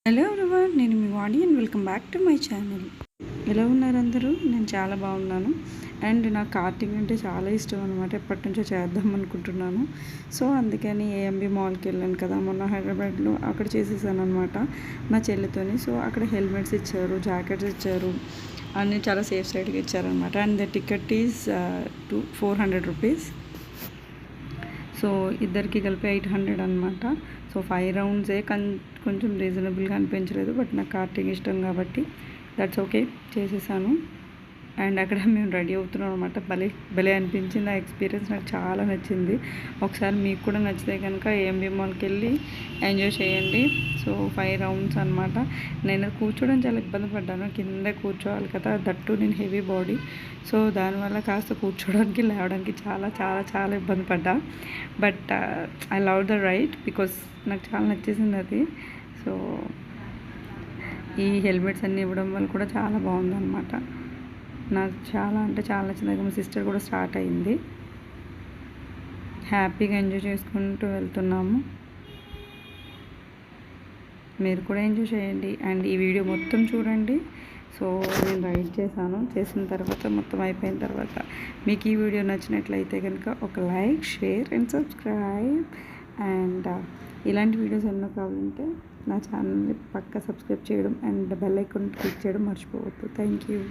Hello everyone, నేను మీ Vani and welcome back to my channel. ఎలా ఉన్నారు అందరూ? నేను చాలా బాగున్నాను. అండ్ నాకు కార్టింగ్ అంటే చాలా ఇష్టం అనమాట. ఎప్పటి నుంచో చేద్దాం అనుకుంటున్నాను. సో అందుకని ఏఎంబి మాల్కి వెళ్ళాను కదా మొన్న హైదరాబాద్లో, అక్కడ చేసేసాను అనమాట మా చెల్లితోని. సో అక్కడ హెల్మెట్స్ ఇచ్చారు, జాకెట్స్ ఇచ్చారు, అన్నీ చాలా సేఫ్ సైడ్గా ఇచ్చారనమాట. And the ticket is 400 rupees. So ఇద్దరికి కలిపి 800 అనమాట. సో 5 రౌండ్సే కొంచెం రీజనబుల్గా అనిపించలేదు, బట్ నాకు కార్టింగ్ ఇష్టం కాబట్టి దట్స్ ఓకే, చేసేసాను. అండ్ అక్కడ మేము రెడీ అవుతున్నాం అనమాట. భలే అనిపించింది. ఆ ఎక్స్పీరియన్స్ నాకు చాలా నచ్చింది. ఒకసారి మీకు కూడా నచ్చితే కనుక ఏఎంబి మాల్కి వెళ్ళి ఎంజాయ్ చేయండి. సో 5 రౌండ్స్ అనమాట. నేను కూర్చోవడం చాలా ఇబ్బంది పడ్డాను, కింద కూర్చోవాలి కదా, దట్టు నేను హెవీ బాడీ. సో దానివల్ల కాస్త కూర్చోవడానికి లేవడానికి చాలా చాలా చాలా ఇబ్బంది పడ్డా. But I love the ride because నాకు చాలా నచ్చేసింది అది. సో ఈ హెల్మెట్స్ అన్నీ ఇవ్వడం వల్ల కూడా చాలా బాగుందన్నమాట. నాకు చాలా అంటే చాలా నచ్చింది. మా సిస్టర్ కూడా స్టార్ట్ అయింది. హ్యాపీగా ఎంజాయ్ చేసుకుంటూ వెళ్తున్నాము. మీరు కూడా ఎంజాయ్ చేయండి అండ్ ఈ వీడియో మొత్తం చూడండి. సో నేను రైడ్ చేసిన తర్వాత మొత్తం అయిపోయిన తర్వాత మీకు ఈ వీడియో నచ్చినట్లయితే కనుక ఒక like, share and subscribe. And ఇలాంటి వీడియోస్ ఎన్నో కావాలంటే నా ఛానల్ని పక్కా సబ్స్క్రైబ్ చేయడం అండ్ బెల్ ఐకాన్ క్లిక్ చేయడం మర్చిపోవద్దు. Thank you.